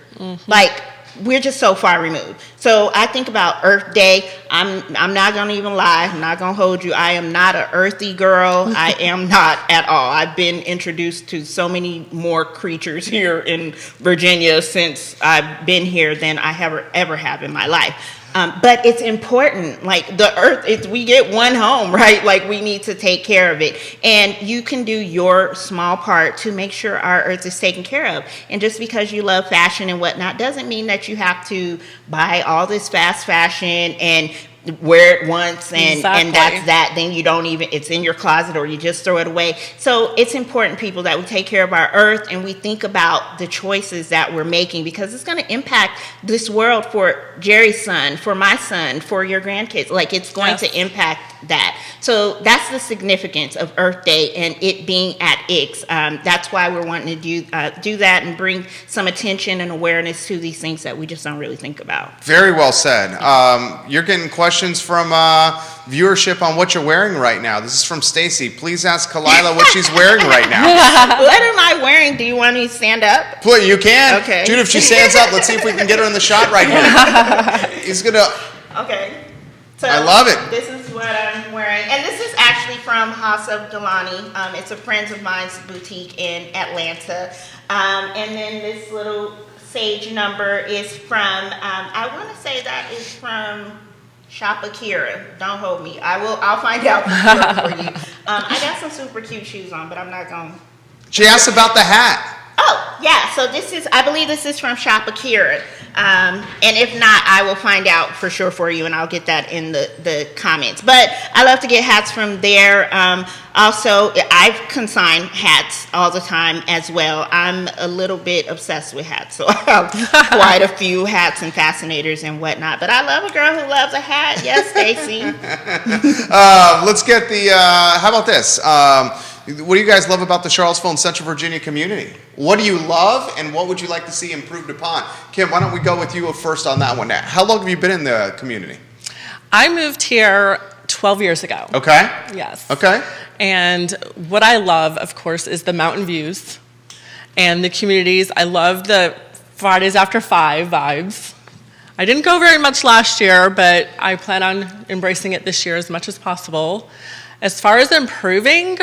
Like, we're just so far removed. So I think about Earth Day. I'm not gonna even lie. I'm not gonna hold you. I am not an earthy girl. I am not at all. I've been introduced to so many more creatures here in Virginia since I've been here than I ever have in my life. But it's important. Like, the earth, we get one home, right? Like, we need to take care of it. And you can do your small part to make sure our earth is taken care of. And just because you love fashion and whatnot doesn't mean that you have to buy all this fast fashion and wear it once and that's that. Then you don't even, it's in your closet or you just throw it away. So it's important, people, that we take care of our earth and we think about the choices that we're making, because it's going to impact this world for Jerry's son, for my son, for your grandkids. Like, it's going to impact that. So that's the significance of Earth Day and it being at Ix. That's why we're wanting to do that and bring some attention and awareness to these things that we just don't really think about. Very well said. You're getting questions from viewership on what you're wearing right now. This is from Stacy. Please ask Kalila what she's wearing right now. What am I wearing? Do you want me to stand up? Please, you can. Okay. Dude, if she stands up, let's see if we can get her in the shot right here. He's gonna. Okay. So I love it. This is what I'm wearing. And this is actually from House of Delani. It's a friend of mine's boutique in Atlanta. And then this little sage number is from, I want to say that is from Shop Akira. Don't hold me. I'll find out for you. I got some super cute shoes on, but I'm not going to. She asked about the hat. Oh, yeah. So I believe this is from Shop Akira. And if not, I will find out for sure for you, and I'll get that in the comments. But I love to get hats from there. Also, I've consigned hats all the time as well. I'm a little bit obsessed with hats, so I have quite a few hats and fascinators and whatnot. But I love a girl who loves a hat. Yes, Stacy. Let's get how about this? What do you guys love about the Charlottesville and Central Virginia community? What do you love, and what would you like to see improved upon? Kim, why don't we go with you first on that one? Now, how long have you been in the community? I moved here 12 years ago. Okay. Yes. Okay. And what I love, of course, is the mountain views and the communities. I love the Fridays after 5 vibes. I didn't go very much last year, but I plan on embracing it this year as much as possible. As far as improving,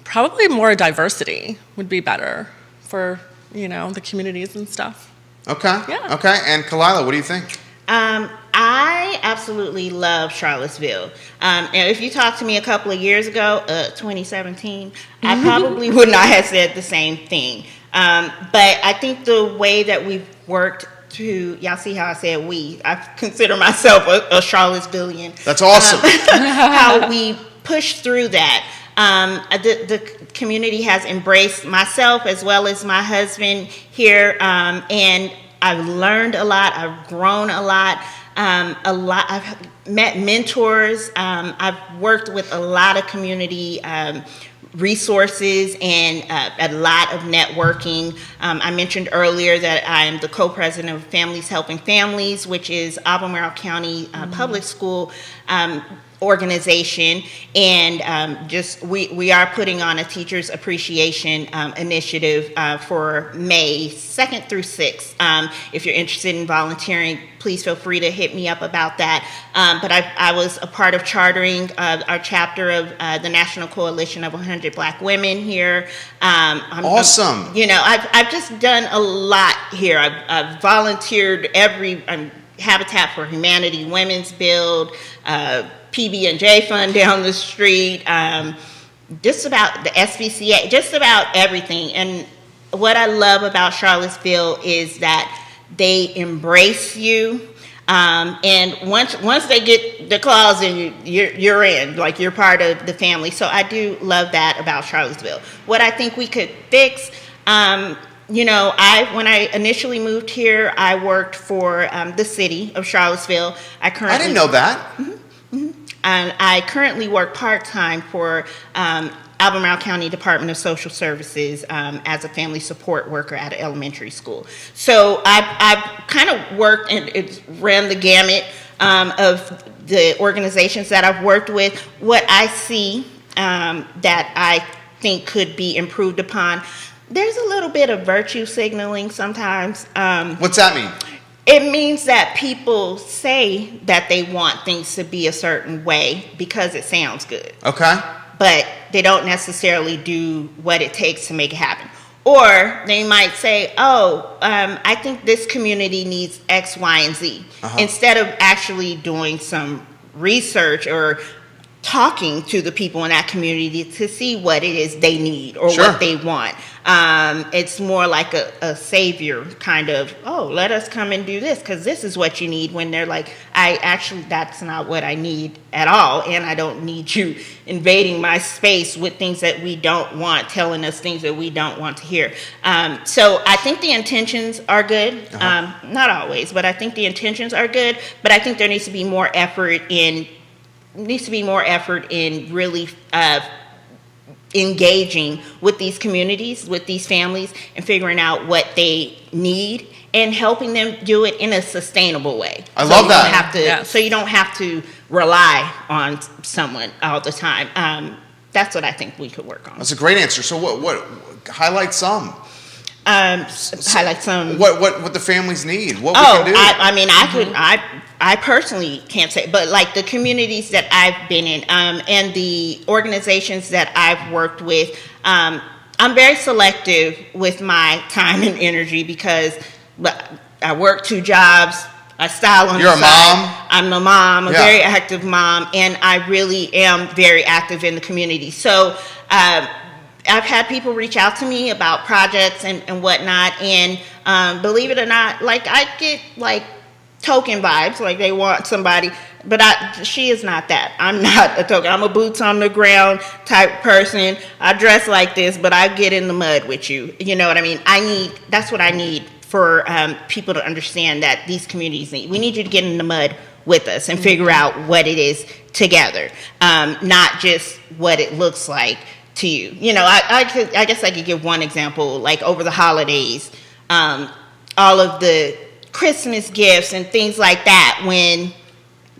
probably more diversity would be better for, the communities and stuff. Okay. Yeah. Okay. And Kalila, what do you think? I absolutely love Charlottesville. And if you talked to me a couple of years ago, 2017, I probably would not have said the same thing. But I think the way that we've worked y'all see how I said we, I consider myself a Charlottesvillian. That's awesome. How we push through that. The community has embraced myself as well as my husband here, and I've learned a lot. I've grown a lot. I've met mentors. I've worked with a lot of community resources and a lot of networking. I mentioned earlier that I am the co-president of Families Helping Families, which is Albemarle County Public School organization, and we are putting on a teachers appreciation initiative for May 2nd through 6th. If you're interested in volunteering, please feel free to hit me up about that. But I was a part of chartering our chapter of the National Coalition of 100 Black Women here. Awesome. I've just done a lot here. I've volunteered Habitat for Humanity, Women's Build, PB&J Fund down the street, just about the SPCA, just about everything. And what I love about Charlottesville is that they embrace you. And once they get the claws in you, you're in, like you're part of the family. So I do love that about Charlottesville. What I think we could fix, when I initially moved here, I worked for the city of Charlottesville. I didn't know that. And I currently work part-time for Albemarle County Department of Social Services as a family support worker at an elementary school. So I've kind of worked and ran the gamut of the organizations that I've worked with. What I see that I think could be improved upon, there's a little bit of virtue signaling sometimes. What's that mean? It means that people say that they want things to be a certain way because it sounds good. Okay. But they don't necessarily do what it takes to make it happen. Or they might say, I think this community needs X, Y, and Z. Instead of actually doing some research or talking to the people in that community to see what it is they need or what they want. It's more like a savior kind of, let us come and do this because this is what you need, when they're like, that's not what I need at all, and I don't need you invading my space with things that we don't want, telling us things that we don't want to hear. So I think the intentions are good. Not always, but I think the intentions are good, but I think there needs to be more effort in really engaging with these communities, with these families, and figuring out what they need and helping them do it in a sustainable way. I love that. So you don't have to rely on someone all the time. That's what I think we could work on. That's a great answer. So what highlight some? Highlight some. What the families need? What we can do? I personally can't say, but like the communities that I've been in and the organizations that I've worked with, I'm very selective with my time and energy because I work 2 jobs. I style on You're the a side. mom? I'm a mom, a Yeah. very active mom, and I really am very active in the community. So I've had people reach out to me about projects and whatnot, and believe it or not, like I get like token vibes, like they want somebody, but she is not that. I'm not a token. I'm a boots on the ground type person. I dress like this, but I get in the mud with you. You know what I mean? That's what I need for people to understand that these communities need. We need you to get in the mud with us and figure out what it is together, not just what it looks like to you. You know, I guess I could give one example, like over the holidays, all of the Christmas gifts and things like that, when,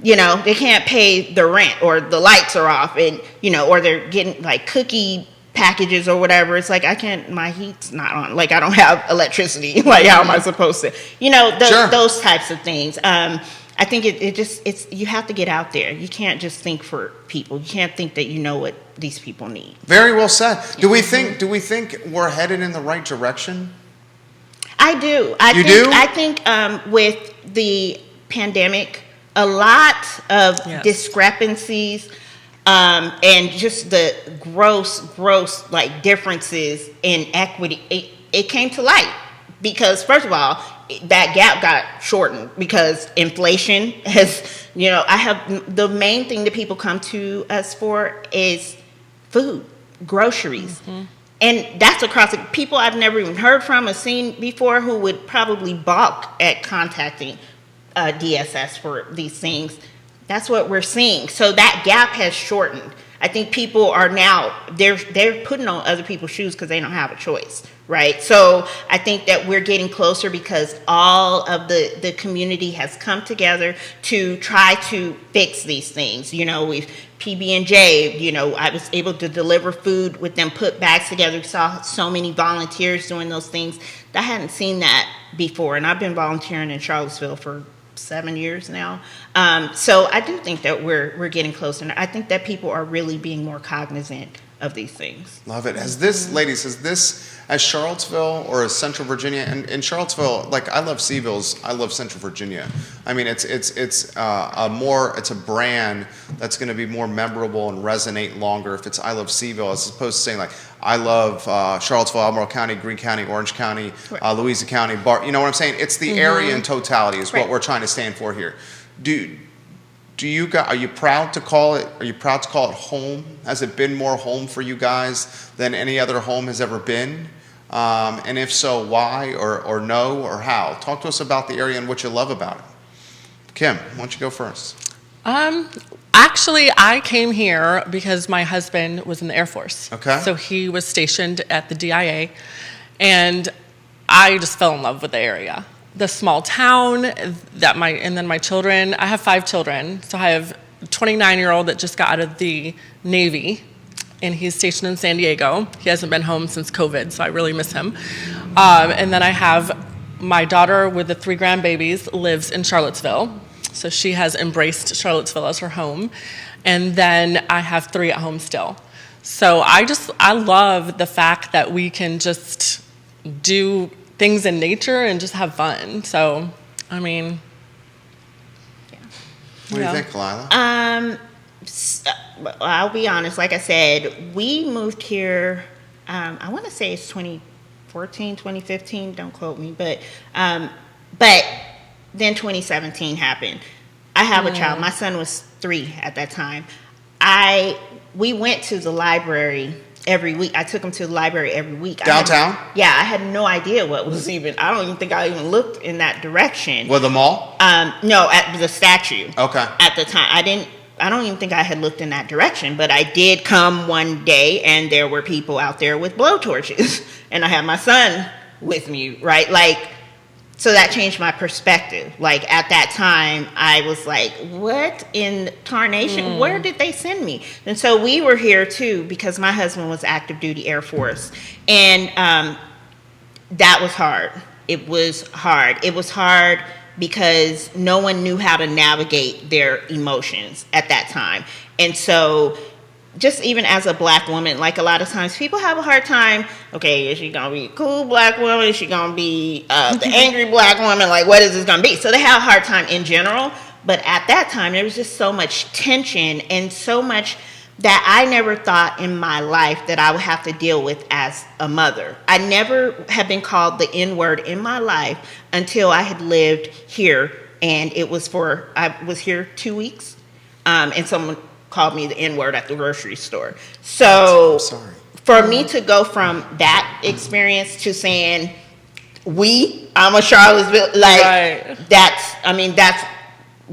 you know, they can't pay the rent or the lights are off, and, you know, or they're getting like cookie packages or whatever. It's like, my heat's not on, like I don't have electricity, like how am I supposed to, you know, those types of things. I think it's you have to get out there. You can't just think for people. You can't think that you know what these people need. Very well said. Do we think we're headed in the right direction? I do. I think with the pandemic, a lot of discrepancies and just the gross like differences in equity, it came to light. Because first of all, that gap got shortened because inflation has, you know, the main thing that people come to us for is food, groceries. Mm-hmm. And that's across the people I've never even heard from or seen before who would probably balk at contacting DSS for these things. That's what we're seeing. So that gap has shortened. I think people are now, they're putting on other people's shoes because they don't have a choice, right? So I think that we're getting closer because all of the community has come together to try to fix these things. You know, we've PB&J, you know, I was able to deliver food with them, put bags together. We saw so many volunteers doing those things. I hadn't seen that before, and I've been volunteering in Charlottesville for 7 years now. So I do think that we're getting closer. And I think that people are really being more cognizant of these things. Love it. Ladies, as Charlottesville or as Central Virginia, and in Charlottesville, like I love Seaville's, I love Central Virginia. I mean, it's a brand that's going to be more memorable and resonate longer if it's I love Seaville, as opposed to saying like I love Charlottesville, Albemarle County, Greene County, Orange County, Louisa County, you know what I'm saying? It's the area in totality is what we're trying to stand for here. Are you proud to call it home? Has it been more home for you guys than any other home has ever been? And if so, why or no or how? Talk to us about the area and what you love about it. Kim, why don't you go first? Actually, I came here because my husband was in the Air Force. Okay. So he was stationed at the DIA, and I just fell in love with the area. The small town, and then my children. I have 5 children. So I have a 29-year-old that just got out of the Navy, and he's stationed in San Diego. He hasn't been home since COVID, so I really miss him. And then I have my daughter with the 3 grandbabies lives in Charlottesville. So she has embraced Charlottesville as her home. And then I have 3 at home still. So I love the fact that we can just do things in nature and just have fun. So, I mean, What do you think, Kalila? I'll be honest. Like I said, we moved here, I want to say it's 2014, 2015. Don't quote me. But then 2017 happened. I have a child. My son was 3 at that time. We went to the library every week. I took him to the library every week. Downtown? I had no idea what was even. I don't even think I even looked in that direction. Well, the mall? No, at the statue. Okay. At the time, I don't even think I had looked in that direction, but I did come one day and there were people out there with blowtorches and I had my son with me, right? Like, so that changed my perspective. Like at that time, I was like, what in tarnation? Where did they send me? And so we were here too because my husband was active duty Air Force. And that was hard. It was hard. It was hard because no one knew how to navigate their emotions at that time. And so just even as a black woman, like a lot of times people have a hard time, okay, is she going to be a cool black woman? Is she going to be the angry black woman? Like, what is this going to be? So they have a hard time in general. But at that time, there was just so much tension and so much that I never thought in my life that I would have to deal with as a mother. I never have been called the N-word in my life until I had lived here. And I was here 2 weeks, and someone called me the N-word at the grocery store. So I'm sorry. For me to go from that experience to saying, I'm a Charlottesville, like, Right. that's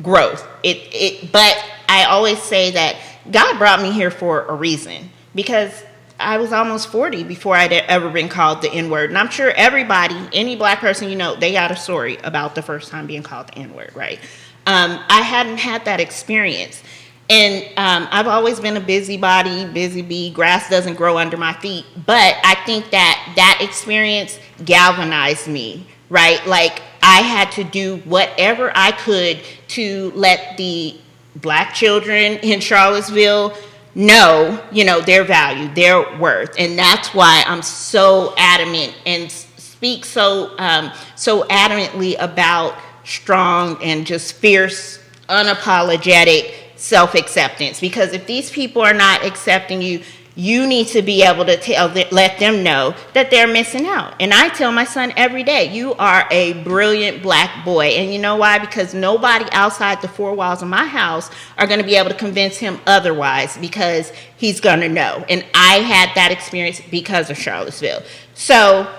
growth. But I always say that God brought me here for a reason, because I was almost 40 before I'd ever been called the N-word. And I'm sure everybody, any black person you know, they got a story about the first time being called the N-word, right? I hadn't had that experience. And I've always been a busybody, busy bee. Grass doesn't grow under my feet. But I think that experience galvanized me, right? Like, I had to do whatever I could to let the black children in Charlottesville know, their value, their worth. And that's why I'm so adamant and speak so adamantly about strong and just fierce, unapologetic self-acceptance. Because if these people are not accepting you, you need to be able to let them know that they're missing out. And I tell my son every day, you are a brilliant black boy. And you know why? Because nobody outside the four walls of my house are going to be able to convince him otherwise, because he's going to know. And I had that experience because of Charlottesville. So,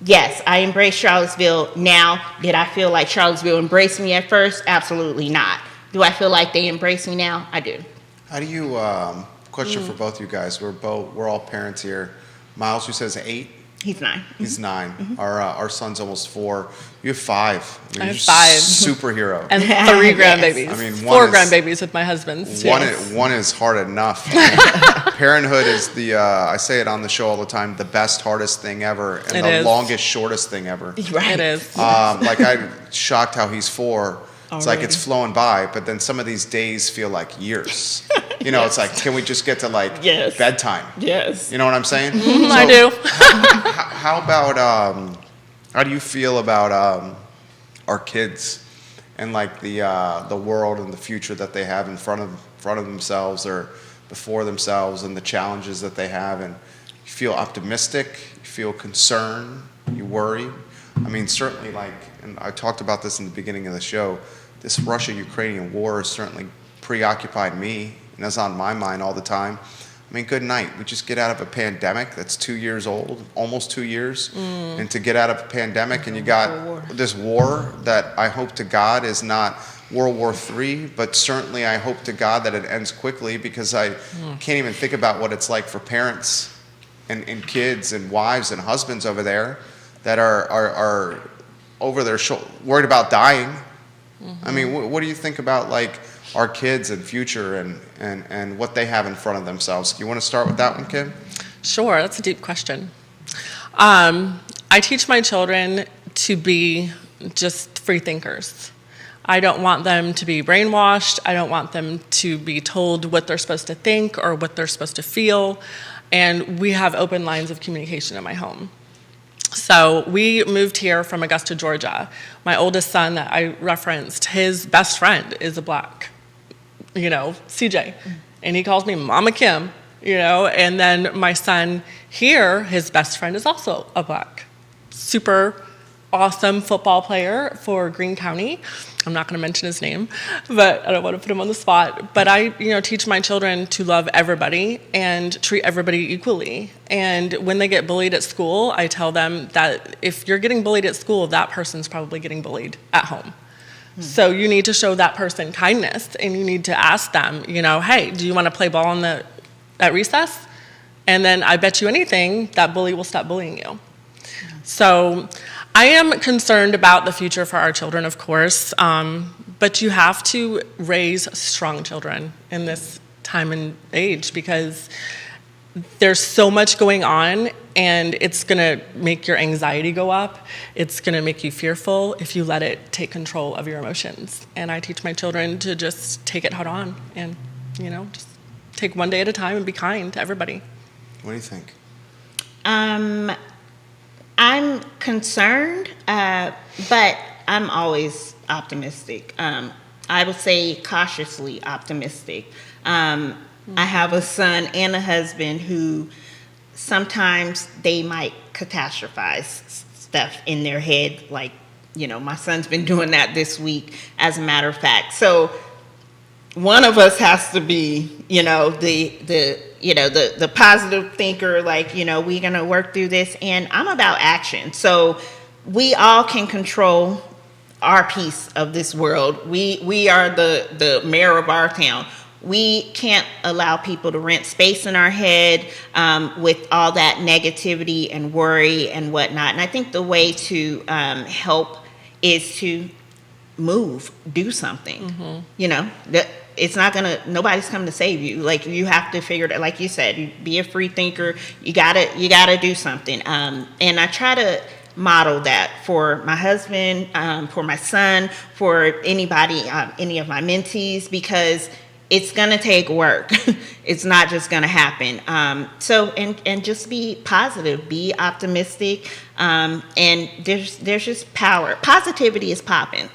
yes, I embrace Charlottesville now. Did I feel like Charlottesville embraced me at first? Absolutely not. Do I feel like they embrace me now? I do. How do you, question for both you guys. We're all parents here. Miles, who says 8? He's 9. He's 9. Mm-hmm. Our son's almost 4. You have 5. I have you're 5. Superhero. And 3 grandbabies. I mean, 4 grandbabies with my husband. One is hard enough. Parenthood is I say it on the show all the time, the best, hardest thing ever, and the longest, shortest thing ever. Right. It is. Like, I'm shocked how he's 4. It's like Already. it's flowing by, but then some of these days feel like years. It's like, can we just get to Yes. bedtime? Yes. You know what I'm saying? I do. How about how do you feel about our kids and like the world and the future that they have in front of themselves or before themselves, and the challenges that they have? And you feel optimistic? You feel concerned? You worry? I mean, certainly, and I talked about this in the beginning of the show, this Russia-Ukrainian war has certainly preoccupied me, and is on my mind all the time. I mean, good night. We just get out of a pandemic that's 2 years old, almost 2 years, and to get out of a pandemic, and you got this war that I hope to God is not World War III, but certainly I hope to God that it ends quickly, because I can't even think about what it's like for parents and kids and wives and husbands over there that are over their shoulder, worried about dying. I mean, what do you think about our kids and future and what they have in front of themselves? Do you want to start with that one, Kim? Sure, that's a deep question. I teach my children to be just free thinkers. I don't want them to be brainwashed. I don't want them to be told what they're supposed to think or what they're supposed to feel. And we have open lines of communication in my home. So we moved here from Augusta, Georgia. My oldest son that I referenced, his best friend is a black, CJ. And he calls me Mama Kim, And then my son here, his best friend is also a black. Super awesome football player for Greene County. I'm not going to mention his name, but I don't want to put him on the spot. But I, teach my children to love everybody and treat everybody equally. And when they get bullied at school, I tell them that if you're getting bullied at school, that person's probably getting bullied at home. So you need to show that person kindness, and you need to ask them, hey, do you want to play ball at recess? And then I bet you anything that bully will stop bullying you. So I am concerned about the future for our children, of course, but you have to raise strong children in this time and age, because there's so much going on, and it's going to make your anxiety go up. It's going to make you fearful if you let it take control of your emotions. And I teach my children to just take it head on and, just take one day at a time and be kind to everybody. What do you think? I'm concerned, but I'm always optimistic. I would say cautiously optimistic. I have a son and a husband who sometimes they might catastrophize stuff in their head. Like, my son's been doing that this week, as a matter of fact. So one of us has to be, the positive thinker, like, we're going to work through this. And I'm about action. So we all can control our piece of this world. We are the mayor of our town. We can't allow people to rent space in our head with all that negativity and worry and whatnot. And I think the way to help is to move, do something. It's not nobody's coming to save you. Like, you have to figure it out. Like you said, you be a free thinker. You gotta do something. And I try to model that for my husband, for my son, for anybody, any of my mentees, because it's gonna take work. It's not just gonna happen. And just be positive, be optimistic, and there's just power. Positivity is popping.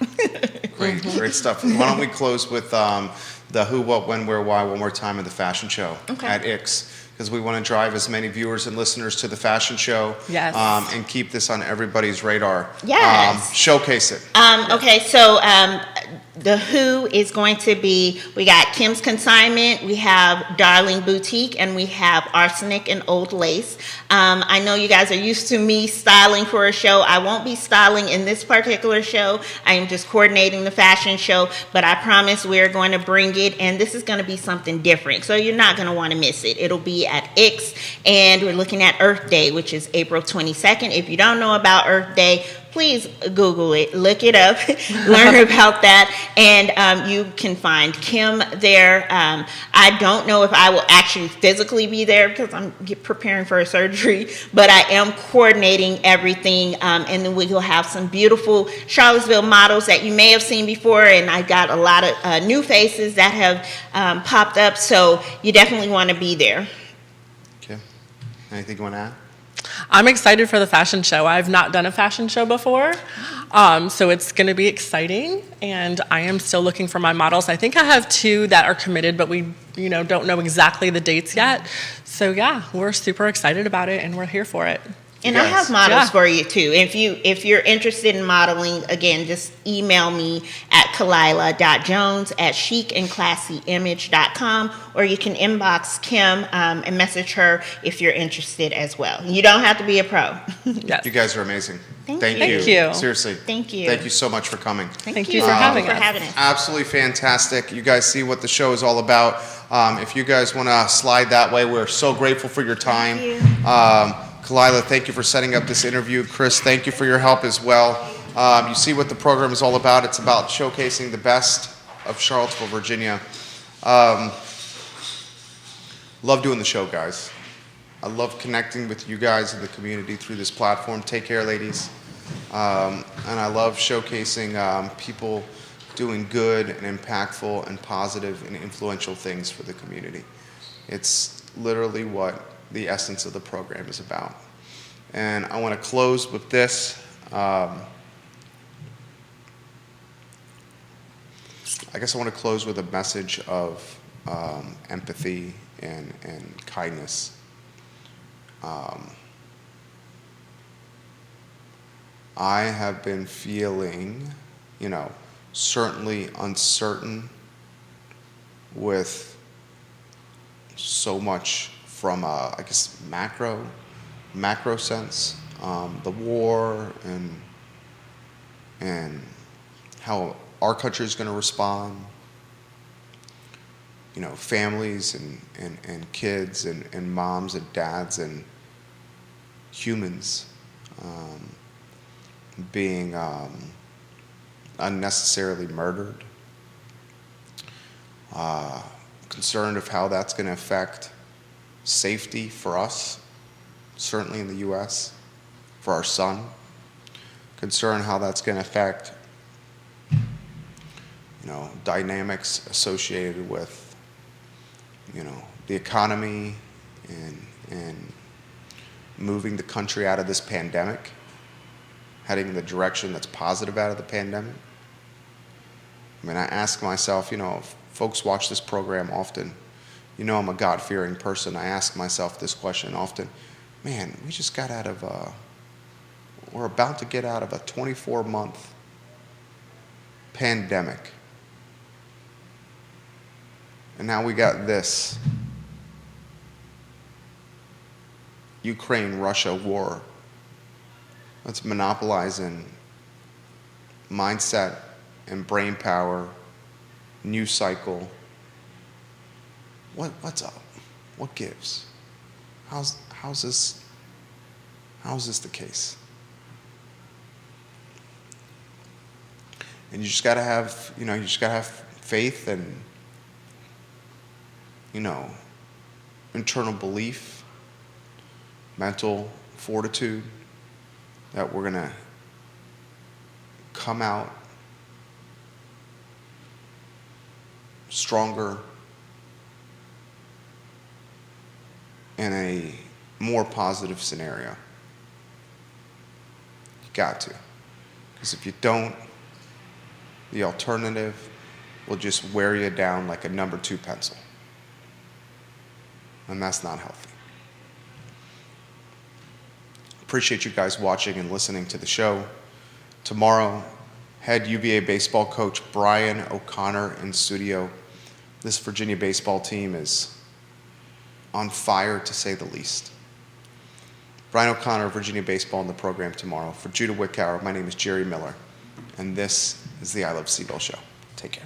Great stuff. Why don't we close with the who, what, when, where, why one more time of the fashion show at Ix, because we want to drive as many viewers and listeners to the fashion show. Yes. And keep this on everybody's radar. Yes. Showcase it. Okay, so the who is going to be, we got Kim's Consignment, we have Darling Boutique, and we have Arsenic and Old Lace. I know you guys are used to me styling for a show. I won't be styling in this particular show. I am just coordinating the fashion show, but I promise we're going to bring it, and this is going to be something different. So you're not going to want to miss it. It'll be at Ix, and we're looking at Earth Day, which is April 22nd. If you don't know about Earth Day, please Google it, look it up, learn about that, and you can find Kim there. I don't know if I will actually physically be there because I'm preparing for a surgery, but I am coordinating everything, and then we'll have some beautiful Charlottesville models that you may have seen before, and I got a lot of new faces that have popped up, so you definitely want to be there. Okay. Anything you want to add? I'm excited for the fashion show. I've not done a fashion show before, so it's going to be exciting, and I am still looking for my models. I think I have 2 that are committed, but we don't know exactly the dates yet. So yeah, we're super excited about it, and we're here for it. And I have models for you too. If you're interested in modeling, again, just email me at kalila.jones@chicandclassyimage.com, or you can inbox Kim and message her if you're interested as well. You don't have to be a pro. Yes. You guys are amazing. Thank you. Thank you. Seriously. Thank you. Thank you so much for coming. Thank you for having us. Absolutely fantastic. You guys see what the show is all about. If you guys want to slide that way, we're so grateful for your time. Thank you. Kalila, thank you for setting up this interview. Chris, thank you for your help as well. You see what the program is all about. It's about showcasing the best of Charlottesville, Virginia. Love doing the show, guys. I love connecting with you guys in the community through this platform. Take care, ladies. And I love showcasing people doing good and impactful and positive and influential things for the community. It's literally what the essence of the program is about. And I want to close with this. I guess I want to close with a message of empathy and kindness. I have been feeling, certainly uncertain with so much from I guess macro sense, the war and how our country is going to respond. Families and kids and moms and dads and humans being unnecessarily murdered. Concerned of how that's going to affect safety for us, certainly in the U.S., for our son. Concerned how that's going to affect, dynamics associated with, the economy and moving the country out of this pandemic, heading in the direction that's positive out of the pandemic. I mean, I ask myself, if folks watch this program often, I'm a God-fearing person. I ask myself this question often, man, we just got out of we're about to get out of a 24-month pandemic. And now we got this Ukraine-Russia war that's monopolizing mindset and brain power, news cycle. What's up? What gives? How's this the case? And you just gotta have, faith and, internal belief, mental fortitude that we're gonna come out stronger in a more positive scenario. You got to. Because if you don't, the alternative will just wear you down like a number 2 pencil. And that's not healthy. Appreciate you guys watching and listening to the show. Tomorrow, head UVA baseball coach Brian O'Connor in studio. This Virginia baseball team is on fire, to say the least. Brian O'Connor of Virginia baseball in the program tomorrow. For Judah Wickower, my name is Jerry Miller, and this is the I Love CBEL show. Take care.